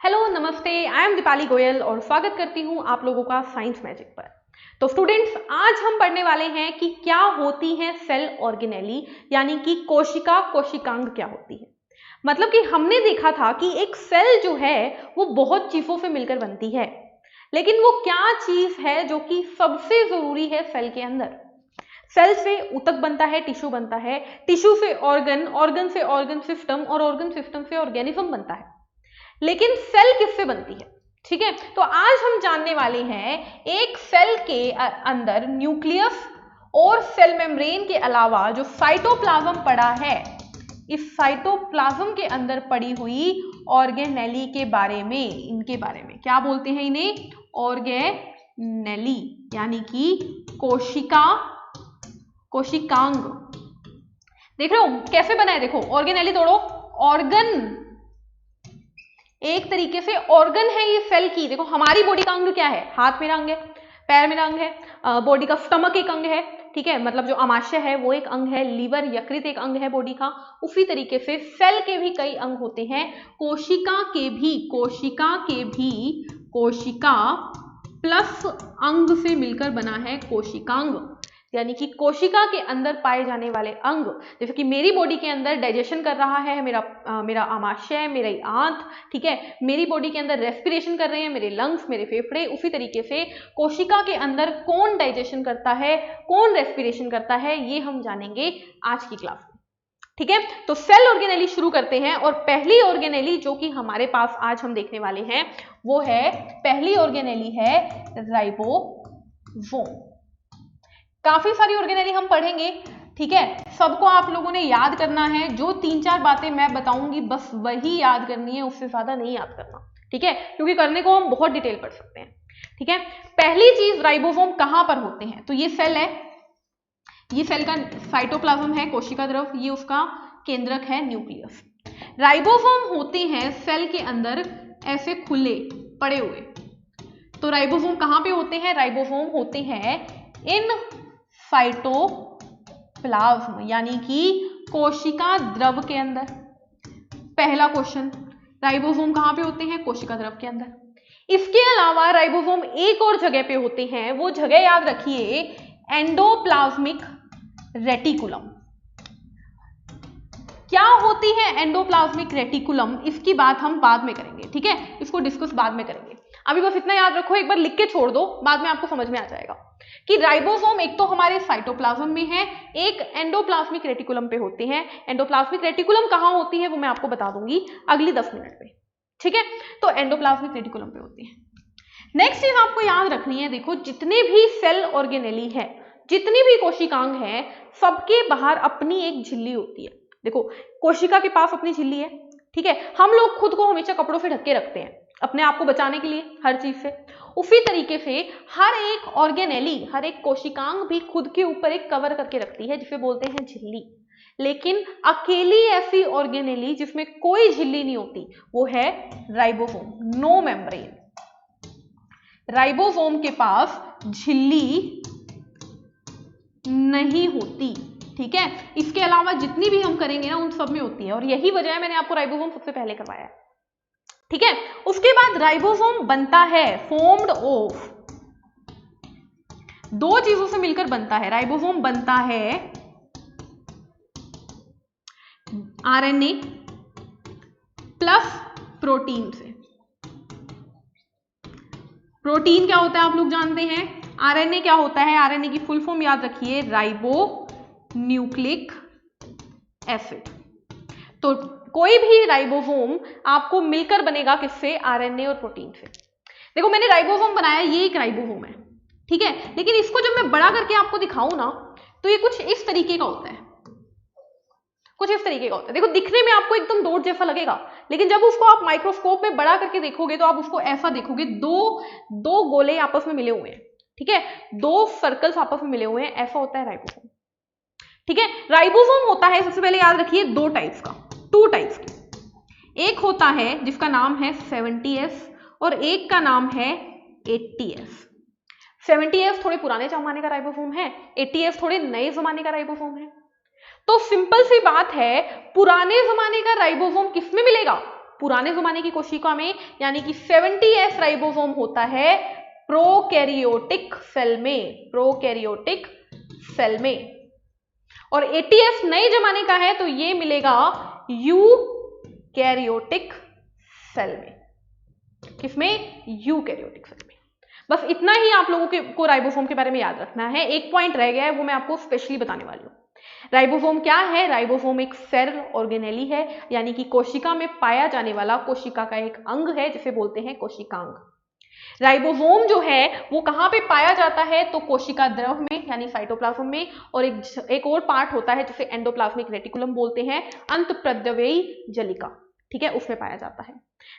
Hello नमस्ते, I am Deepali Goyal और स्वागत करती हूं आप लोगों का साइंस मैजिक पर। तो स्टूडेंट्स, आज हम पढ़ने वाले हैं कि क्या होती है सेल ऑर्गेनेली, यानी कि कोशिका कोशिकांग क्या होती है। मतलब कि हमने देखा था कि एक सेल जो है वो बहुत चीजों से मिलकर बनती है, लेकिन वो क्या चीज है जो कि सबसे जरूरी है सेल के अंदर। सेल से ऊतक बनता है, टिश्यू बनता है, टिश्यू से ऑर्गन, ऑर्गन से ऑर्गन सिस्टम और ऑर्गन सिस्टम से ऑर्गेनिज्म बनता है। लेकिन सेल किससे बनती है? ठीक है, तो आज हम जानने वाले हैं एक सेल के अंदर न्यूक्लियस और सेल मेम्ब्रेन के अलावा जो साइटोप्लाज्म पड़ा है, इस साइटोप्लाज्म के अंदर पड़ी हुई ऑर्गेनेली के बारे में, इनके बारे में क्या बोलते हैं इन्हें? ऑर्गेनेली, यानी कि कोशिकांग। देख रहे हो कैसे बना है? देखो ऑर्गेनेली तोड़ो, ऑर्गन एक तरीके से ऑर्गन है ये सेल की। देखो हमारी बॉडी का अंग क्या है? हाथ मेरा अंग है, पैर मेरा अंग है, बॉडी का स्टमक एक अंग है, ठीक है, मतलब जो अमाशय है वो एक अंग है, लीवर यकृत एक अंग है बॉडी का। उसी तरीके से सेल के भी कई अंग होते हैं, कोशिका प्लस अंग से मिलकर बना है कोशिकांग, यानी कि कोशिका के अंदर पाए जाने वाले अंग। जैसे कि मेरी बॉडी के अंदर डाइजेशन कर रहा है मेरा अमाशय, मेरी आंत, ठीक है, मेरी बॉडी के अंदर रेस्पिरेशन कर रहे हैं मेरे लंग्स, मेरे फेफड़े। उसी तरीके से कोशिका के अंदर कौन डाइजेशन करता है, कौन रेस्पिरेशन करता है, ये हम जानेंगे आज की क्लास में। ठीक है, तो सेल ऑर्गेनेली शुरू करते हैं। और पहली ऑर्गेनेली जो कि हमारे पास आज हम देखने वाले हैं वो है, पहली ऑर्गेनेली है राइबोसोम। काफी सारी ऑर्गेनेली हम पढ़ेंगे, ठीक है, सबको आप लोगों ने याद करना है। जो 3-4 बातें मैं बताऊंगी बस वही याद करनी है, उससे ज्यादा नहीं याद करना, ठीक है, क्योंकि करने को हम बहुत डिटेल पढ़ सकते हैं। ठीक है, पहली चीज राइबोसोम कहां पर होते हैं? तो ये सेल है, ये सेल का साइटोप्लाज्म है, कोशिका द्रव, ये उसका केंद्रक है न्यूक्लियस। राइबोसोम होते हैं सेल के अंदर ऐसे खुले पड़े हुए। तो राइबोसोम कहां पे होते हैं? राइबोसोम होते हैं इन साइटोप्लाज्म, यानी कि कोशिका द्रव के अंदर। पहला क्वेश्चन, राइबोसोम कहां पे होते हैं? कोशिका द्रव के अंदर। इसके अलावा राइबोसोम एक और जगह पे होते हैं, वो जगह याद रखिए, एंडोप्लाज्मिक रेटिकुलम। क्या होती है एंडोप्लाज्मिक रेटिकुलम? इसकी बात हम बाद में करेंगे, ठीक है, इसको डिस्कस बाद में करेंगे। अभी बस इतना याद रखो, एक बार लिख के छोड़ दो, बाद में आपको समझ में आ जाएगा कि राइबोसोम एक तो हमारे साइटोप्लाज्म में है, एक एंडोप्लाज्मिक रेटिकुलम पे होते हैं। एंडोप्लाज्मिक रेटिकुलम कहां होती है वो मैं आपको बता दूंगी अगली 10 मिनट में, ठीक है, तो एंडोप्लाज्मिक रेटिकुलम पे होती है। नेक्स्ट चीज आपको याद रखनी है, देखो जितने भी सेल ऑर्गेनेली है, जितनी भी कोशिकांग है, सबके बाहर अपनी एक झिल्ली होती है। देखो कोशिका के पास अपनी झिल्ली है, ठीक है, हम लोग खुद को हमेशा कपड़ों से ढक के रखते हैं अपने आप को बचाने के लिए हर चीज से। उसी तरीके से हर एक ऑर्गेनेली, हर एक कोशिकांग भी खुद के ऊपर एक कवर करके रखती है जिसे बोलते हैं झिल्ली। लेकिन अकेली ऐसी ऑर्गेनेली जिसमें कोई झिल्ली नहीं होती वो है राइबोसोम, नो मेम्ब्रेन। राइबोसोम के पास झिल्ली नहीं होती, ठीक है। इसके अलावा जितनी भी हम करेंगे ना उन सब में होती है, और यही वजह है मैंने आपको राइबोसोम सबसे पहले करवाया है, ठीक है। उसके बाद राइबोसोम बनता है फॉर्म्ड ऑफ, दो चीजों से मिलकर बनता है। राइबोसोम बनता है आरएनए प्लस प्रोटीन से। प्रोटीन क्या होता है आप लोग जानते हैं, आरएनए क्या होता है? आरएनए की फुल फॉर्म याद रखिए, राइबो न्यूक्लिक एसिड। तो कोई भी राइबोसोम आपको मिलकर बनेगा किससे? आरएनए और प्रोटीन से। देखो मैंने राइबोसोम बनाया, ये एक राइबोसोम है, ठीक है, लेकिन इसको जब मैं बड़ा करके आपको दिखाऊं ना तो ये कुछ इस तरीके का होता है, कुछ इस तरीके का होता है। देखो दिखने में आपको एकदम डॉट जैसा लगेगा, लेकिन जब उसको आप माइक्रोस्कोप में बड़ा करके देखोगे तो आप उसको ऐसा देखोगे, दो गोले आपस में मिले हुए हैं, ठीक है, दो सर्कल्स आपस में मिले हुए हैं, ऐसा होता है राइबोसोम, ठीक है। राइबोसोम होता है, सबसे पहले याद रखिए, दो टाइप्स का, 2 टाइप्स की। एक होता है जिसका नाम है 70S और एक का नाम है 80S। 70S थोड़े पुराने जमाने का राइबोसोम है, 80S थोड़े नए जमाने का राइबोसोम है। तो सिंपल सी बात है, पुराने जमाने का राइबोसोम किसमें मिलेगा? पुराने जमाने की कोशिका में, यानी कि 70S राइबोसोम होता है प्रोकैरियोटिक सेल में, प्रोकैरियोटिक सेल में, और 80S नए जमाने का है तो ये मिलेगा यूकैरियोटिक सेल में। किसमें? यूकैरियोटिक सेल में। बस इतना ही आप लोगों को राइबोसोम के बारे में याद रखना है। एक पॉइंट रह गया है, वो मैं आपको स्पेशली बताने वाली हूं। राइबोसोम क्या है? राइबोसोम एक सेल ऑर्गेनेली है, यानी कि कोशिका में पाया जाने वाला कोशिका का एक अंग है जिसे बोलते हैं कोशिकांग। राइबोसोम जो है वो कहां पे पाया जाता है? तो कोशिका द्रव में यानी साइटोप्लाज्म में, और एक और पार्ट होता है जिसे एंडोप्लाज्मिक रेटिकुलम बोलते हैं, अंतःप्रद्रव्ययी जलिका, ठीक है, उसमें पाया जाता है।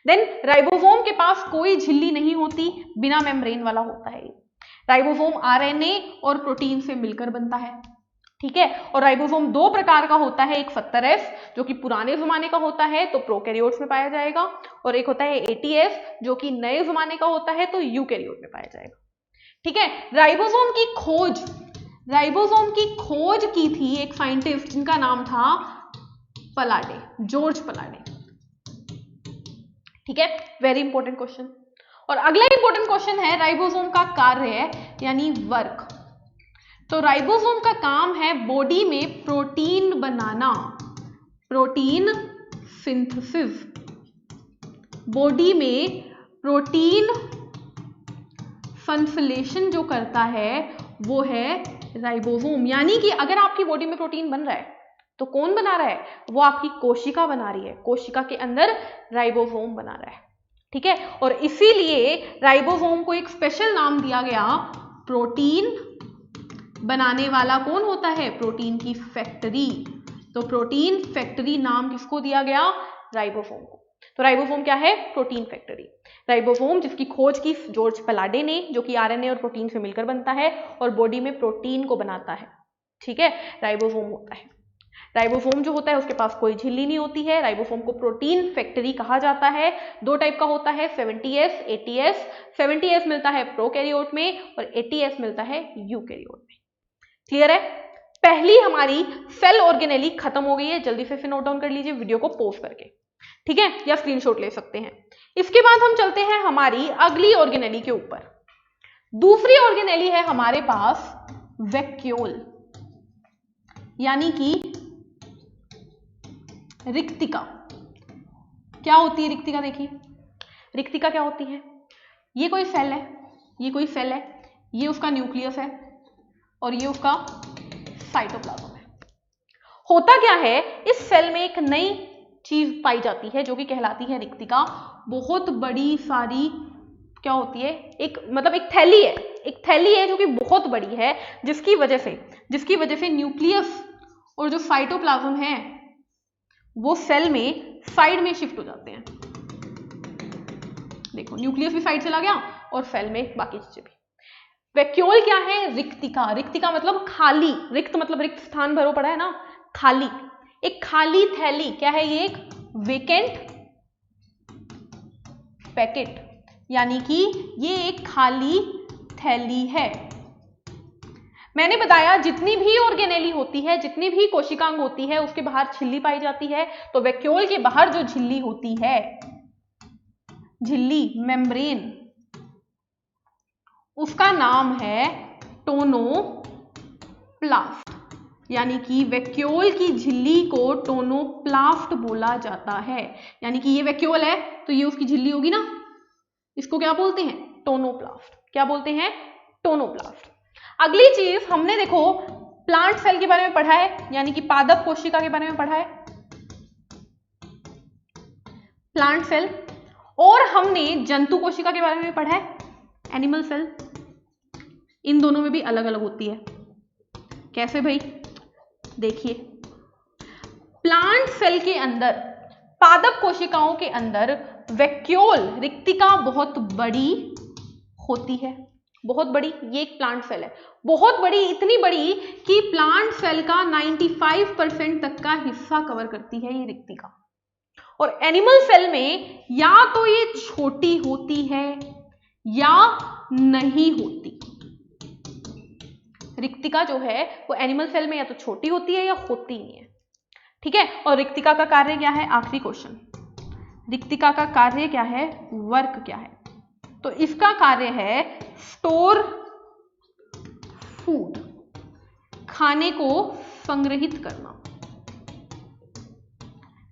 देन राइबोसोम के पास कोई झिल्ली नहीं होती, बिना मेम्ब्रेन वाला होता है। राइबोसोम आरएनए और प्रोटीन से मिलकर बनता है, ठीक है। और राइबोसोम दो प्रकार का होता है, एक 70S जो कि पुराने जमाने का होता है तो प्रोकैरियोट्स में पाया जाएगा, और एक होता है 80S जो कि नए जमाने का होता है तो यूकैरियोट में पाया जाएगा, ठीक है। राइबोसोम की खोज की थी एक साइंटिस्ट जिनका नाम था पलाडे, जॉर्ज पलाडे, ठीक है। Very important question. और अगला इंपॉर्टेंट क्वेश्चन है राइबोसोम का कार्य यानी वर्क। तो राइबोसोम का काम है बॉडी में प्रोटीन बनाना, प्रोटीन सिंथेसिस। बॉडी में प्रोटीन संश्लेषण जो करता है वो है राइबोसोम। यानी कि अगर आपकी बॉडी में प्रोटीन बन रहा है तो कौन बना रहा है? वो आपकी कोशिका बना रही है, कोशिका के अंदर राइबोसोम बना रहा है, ठीक है। और इसीलिए राइबोसोम को एक स्पेशल नाम दिया गया, प्रोटीन बनाने वाला कौन होता है? प्रोटीन की फैक्ट्री। तो प्रोटीन फैक्ट्री नाम किसको दिया गया? राइबोसोम को। तो राइबोसोम क्या है? Protein factory. राइबोसोम जिसकी खोज की जॉर्ज पलाडे ने, जो कि आरएनए और प्रोटीन से मिलकर बनता है और बॉडी में प्रोटीन को बनाता है, ठीक है, राइबोसोम होता है। राइबोसोम जो होता है उसके पास कोई झिल्ली नहीं होती है। राइबोसोम को प्रोटीन फैक्ट्री कहा जाता है। दो टाइप का होता है, 70S 80S। 70S मिलता है प्रोकैरियोट में और 80S मिलता है यूकैरियोट में। क्लियर है? पहली हमारी सेल ऑर्गेनेली खत्म हो गई है। जल्दी से नोट डाउन कर लीजिए वीडियो को पॉज करके, ठीक है, या स्क्रीनशॉट ले सकते हैं। इसके बाद हम चलते हैं हमारी अगली ऑर्गेनेली के ऊपर। दूसरी ऑर्गेनेली है हमारे पास वैक्यूल, यानी कि रिक्तिका। क्या होती है रिक्तिका? देखिए रिक्तिका क्या होती है। ये कोई सेल है, ये कोई सेल है, ये उसका न्यूक्लियस है और ये उसका साइटोप्लाज्म है। होता क्या है, इस सेल में एक नई चीज पाई जाती है जो कि कहलाती है रिक्तिका। बहुत बड़ी सारी क्या होती है, एक मतलब एक थैली है, एक थैली है जो कि बहुत बड़ी है, जिसकी वजह से न्यूक्लियस और जो साइटोप्लाज्म है वो सेल में साइड में शिफ्ट हो जाते हैं। देखो न्यूक्लियस भी साइड चला गया और सेल में बाकी चीजें भी। वैक्यूल क्या है? रिक्तिका। रिक्तिका मतलब खाली, रिक्त मतलब रिक्त स्थान भरो पड़ा है ना, खाली, एक खाली थैली। क्या है ये? एक वेकेंट पैकेट, यानी कि ये एक खाली थैली है। मैंने बताया जितनी भी ऑर्गेनेली होती है, जितनी भी कोशिकांग होती है, उसके बाहर झिल्ली पाई जाती है। तो वैक्यूल के बाहर जो झिल्ली होती है, झिल्ली मेम्ब्रेन, उसका नाम है टोनोप्लास्ट। यानी कि वैक्यूल की झिल्ली को टोनोप्लास्ट बोला जाता है। यानी कि ये वैक्यूल है तो ये उसकी झिल्ली होगी ना, इसको क्या बोलते हैं? टोनोप्लास्ट। क्या बोलते हैं? टोनोप्लास्ट। अगली चीज हमने देखो प्लांट सेल के बारे में पढ़ा है, यानी कि पादप कोशिका के बारे में पढ़ा है, प्लांट सेल, और हमने जंतु कोशिका के बारे में पढ़ा है, एनिमल सेल। इन दोनों में भी अलग अलग होती है। कैसे भाई? देखिए प्लांट सेल के अंदर, पादप कोशिकाओं के अंदर वैक्यूल रिक्तिका बहुत बड़ी होती है, बहुत बड़ी। ये एक प्लांट सेल है, बहुत बड़ी, इतनी बड़ी कि प्लांट सेल का 95% तक का हिस्सा कवर करती है ये रिक्तिका। और एनिमल सेल में या तो ये छोटी होती है या नहीं होती। रिक्तिका जो है वो एनिमल सेल में या तो छोटी होती है या होती नहीं है, ठीक है। और रिक्तिका का कार्य क्या है? आखिरी क्वेश्चन, रिक्तिका का कार्य क्या है, वर्क क्या है? तो इसका कार्य है स्टोर फूड, खाने को संग्रहित करना,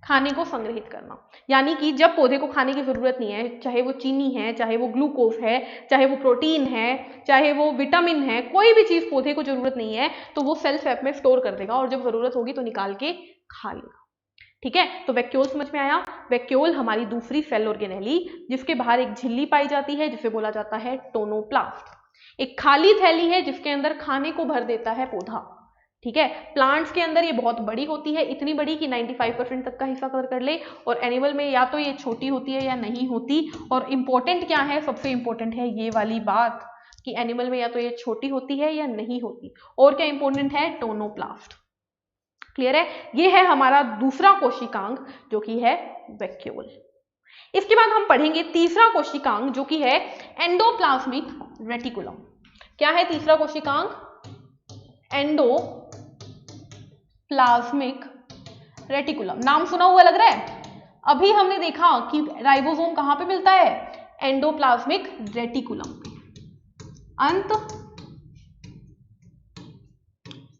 खाने को संग्रहित करना। यानी कि जब पौधे को खाने की जरूरत नहीं है, चाहे वो चीनी है, चाहे वो ग्लूकोज है, चाहे वो प्रोटीन है, चाहे वो विटामिन है, कोई भी चीज पौधे को जरूरत नहीं है, तो वो सेल स्वैप में स्टोर कर देगा और जब जरूरत होगी तो निकाल के खा लेगा। ठीक है, तो वैक्यूल समझ में आया। वैक्यूल हमारी दूसरी सेल ऑर्गेनेली, जिसके बाहर एक झिल्ली पाई जाती है जिसे बोला जाता है टोनोप्लास्ट। एक खाली थैली है जिसके अंदर खाने को भर देता है पौधा। ठीक है, प्लांट्स के अंदर ये बहुत बड़ी होती है, इतनी बड़ी कि 95% तक का हिस्सा कवर कर ले, और एनिमल में या तो ये छोटी होती है या नहीं होती। और इंपॉर्टेंट क्या है, सबसे इंपॉर्टेंट है ये वाली बात कि एनिमल में या तो ये छोटी होती है या नहीं होती। और क्या इंपॉर्टेंट है, टोनोप्लास्ट। क्लियर है, ये है हमारा दूसरा कोशिकांग जो कि है वैक्यूल। इसके बाद हम पढ़ेंगे तीसरा कोशिकांग जो कि है एंडोप्लाज्मिक रेटिकुलम। क्या है तीसरा कोशिकांग, एंडोप्लाज्मिक रेटिकुलम। नाम सुना हुआ लग रहा है। अभी हमने देखा कि राइबोसोम कहां पे मिलता है, एंडोप्लाज्मिक रेटिकुलम पे, अंत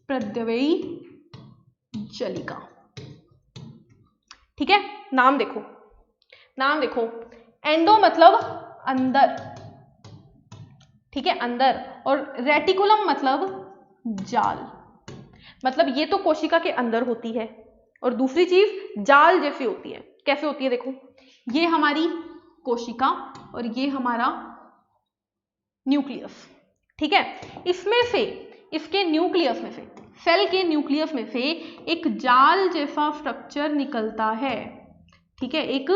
प्रद्यवेयी जलिका। ठीक है, नाम देखो, नाम देखो, एंडो मतलब अंदर, ठीक है अंदर, और रेटिकुलम मतलब जाल। मतलब ये तो कोशिका के अंदर होती है और दूसरी चीज जाल जैसी होती है। कैसे होती है, देखो ये हमारी कोशिका और ये हमारा न्यूक्लियस। ठीक है, इसमें से, इसके न्यूक्लियस में से, सेल के न्यूक्लियस में से एक जाल जैसा स्ट्रक्चर निकलता है। ठीक है, एक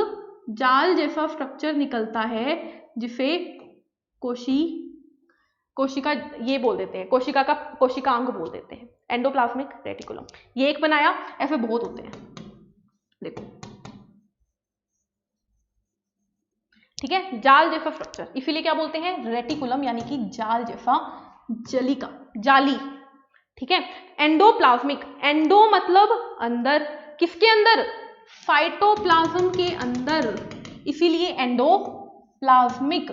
जाल जैसा स्ट्रक्चर निकलता है जिसे कोशिका ये बोल देते हैं, कोशिका का कोशिकांग बोल देते हैं, एंडोप्लाज्मिक रेटिकुलम। ये एक बनाया, ऐसे बहुत होते हैं, देखो। ठीक है, जाल जैसा स्ट्रक्चर, इसीलिए क्या बोलते हैं, रेटिकुलम, यानी कि जाल जैसा, जलिका, जाली। ठीक है, एंडोप्लाज्मिक, एंडो मतलब अंदर, किसके अंदर, साइटोप्लाज्म के अंदर, इसीलिए एंडोप्लाज्मिक।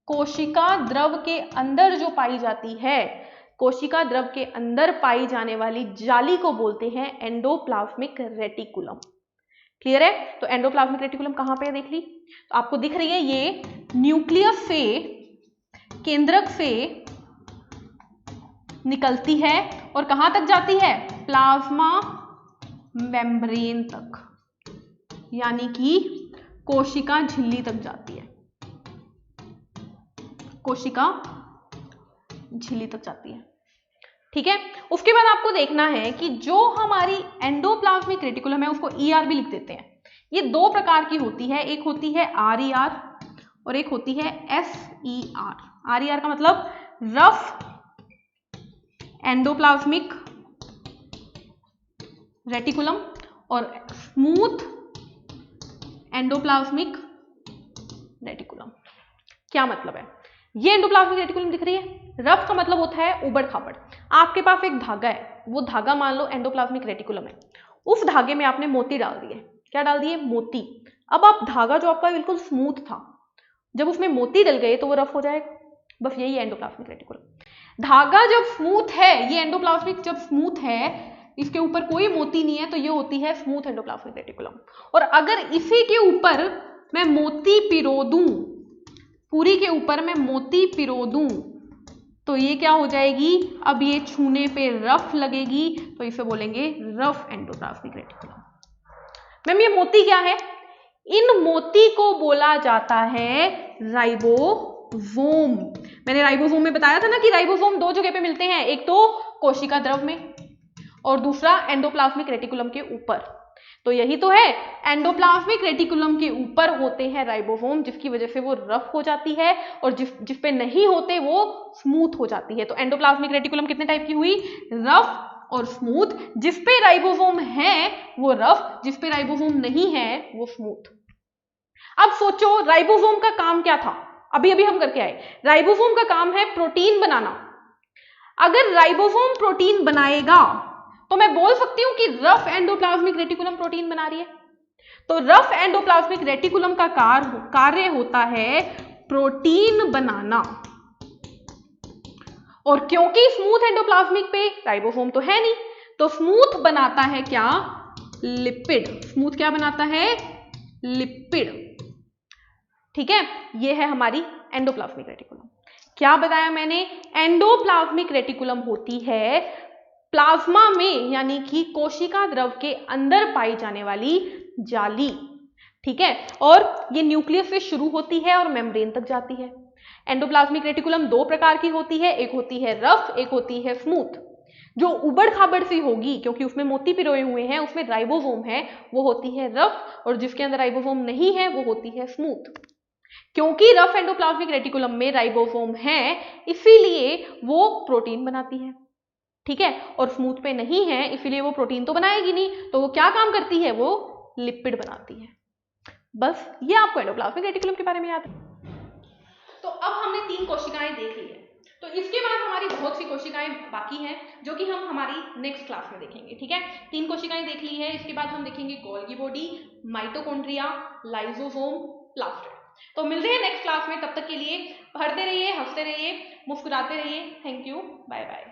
कोशिका द्रव के अंदर जो पाई जाती है, कोशिका द्रव के अंदर पाई जाने वाली जाली को बोलते हैं एंडोप्लाज्मिक रेटिकुलम। क्लियर है, तो एंडोप्लाज्मिक रेटिकुलम कहां पे है, देख ली, तो आपको दिख रही है, ये न्यूक्लियस से, केंद्रक से निकलती है और कहां तक जाती है, प्लाज्मा मेम्ब्रेन तक, यानी कि कोशिका झिल्ली तक जाती है, कोशिका झिल्ली तक जाती है। ठीक है, उसके बाद आपको देखना है कि जो हमारी एंडोप्लाज्मिक रेटिकुलम है उसको ER भी लिख देते हैं। ये दो प्रकार की होती है, एक होती है RER और एक होती है SER। RER का मतलब रफ एंडोप्लाज्मिक रेटिकुलम और स्मूथ एंडोप्लाज्मिक रेटिकुलम। क्या मतलब है, ये एंडोप्लाज्मिक रेटिकुलम दिख रही है, रफ का मतलब होता है उबड़ खाबड़। आपके पास एक धागा है, वो धागा मान लो एंडोप्लाज्मिक रेटिकुलम है, उस धागे में आपने मोती डाल दिए। क्या डाल दिए, मोती। अब आप धागा जो आपका बिल्कुल स्मूथ था, जब उसमें मोती डल गए तो वो रफ हो जाएगा। बस यही है एंडोप्लाज्मिक रेटिकुलम। धागा जब स्मूथ है, ये एंडोप्लाज्मिक जब स्मूथ है, इसके ऊपर कोई मोती नहीं है, तो ये होती है स्मूथ एंडोप्लाज्मिक रेटिकुलम। और अगर इसी के ऊपर मैं मोती पिरो दूं, पूरी के ऊपर मैं मोती पिरो दूं, तो ये क्या हो जाएगी, अब ये छूने पे रफ लगेगी, तो इसे बोलेंगे रफ एंडोप्लाज्मिक रेटिकुलम। मैम ये मोती क्या है, इन मोती को बोला जाता है राइबोसोम। मैंने राइबोसोम में बताया था ना कि राइबोसोम दो जगह पे मिलते हैं, एक तो कोशिका द्रव में और दूसरा एंडोप्लाज्मिक रेटिकुलम के ऊपर। तो यही तो है, एंडोप्लाज्मिक रेटिकुलम के ऊपर होते हैं राइबोसोम, जिसकी वजह से वो रफ हो जाती है, और जिस पे नहीं होते वो स्मूथ हो जाती है। तो एंडोप्लाज्मिक रेटिकुलम कितने टाइप की हुई, रफ और स्मूथ। जिस पे राइबोसोम है वो रफ, जिस पे राइबोसोम नहीं है वो स्मूथ। अब सोचो राइबोसोम का काम क्या था, अभी अभी हम करके आए, राइबोसोम का काम है प्रोटीन बनाना। अगर राइबोसोम प्रोटीन बनाएगा तो मैं बोल सकती हूं कि रफ एंडोप्लाज्मिक रेटिकुलम प्रोटीन बना रही है। तो रफ एंडोप्लाज्मिक रेटिकुलम का कार्य होता है प्रोटीन बनाना, और क्योंकि स्मूथ एंडोप्लाज्मिक पे राइबोसोम तो है नहीं, तो स्मूथ बनाता है क्या, लिपिड। स्मूथ क्या बनाता है, लिपिड। ठीक है, ये है हमारी एंडोप्लाज्मिक रेटिकुलम। क्या बताया मैंने, एंडोप्लाज्मिक रेटिकुलम होती है प्लाज्मा में यानी कि कोशिका द्रव के अंदर पाई जाने वाली जाली। ठीक है, और ये न्यूक्लियस से शुरू होती है और मेम्ब्रेन तक जाती है। एंडोप्लाज्मिक रेटिकुलम दो प्रकार की होती है, एक होती है रफ, एक होती है स्मूथ। जो उबड़ खाबड़ सी होगी क्योंकि उसमें मोती पिरोए हुए हैं, उसमें राइबोसोम है, वो होती है रफ, और जिसके अंदर राइबोसोम नहीं है वो होती है स्मूथ। क्योंकि रफ एंडोप्लाज्मिक रेटिकुलम में राइबोसोम है इसीलिए वो प्रोटीन बनाती है। ठीक है, और स्मूथ पे नहीं है इसीलिए वो प्रोटीन तो बनाएगी नहीं, तो वो क्या काम करती है, वो लिपिड बनाती है। बस ये आपको एंडोप्लाज्मिक रेटिकुलम के बारे में याद है। तो अब हमने 3 कोशिकाएं देख ली है, तो इसके बाद हमारी बहुत सी कोशिकाएं बाकी हैं जो कि हम हमारी नेक्स्ट क्लास में देखेंगे। ठीक है, 3 कोशिकाएं देख ली है, इसके बाद हम देखेंगे Golgi body, mitochondria, lysosome, plastid. तो मिलते हैं नेक्स्ट क्लास में, तब तक के लिए पढ़ते रहिए, हंसते रहिए, मुस्कुराते रहिए। Thank you, bye bye.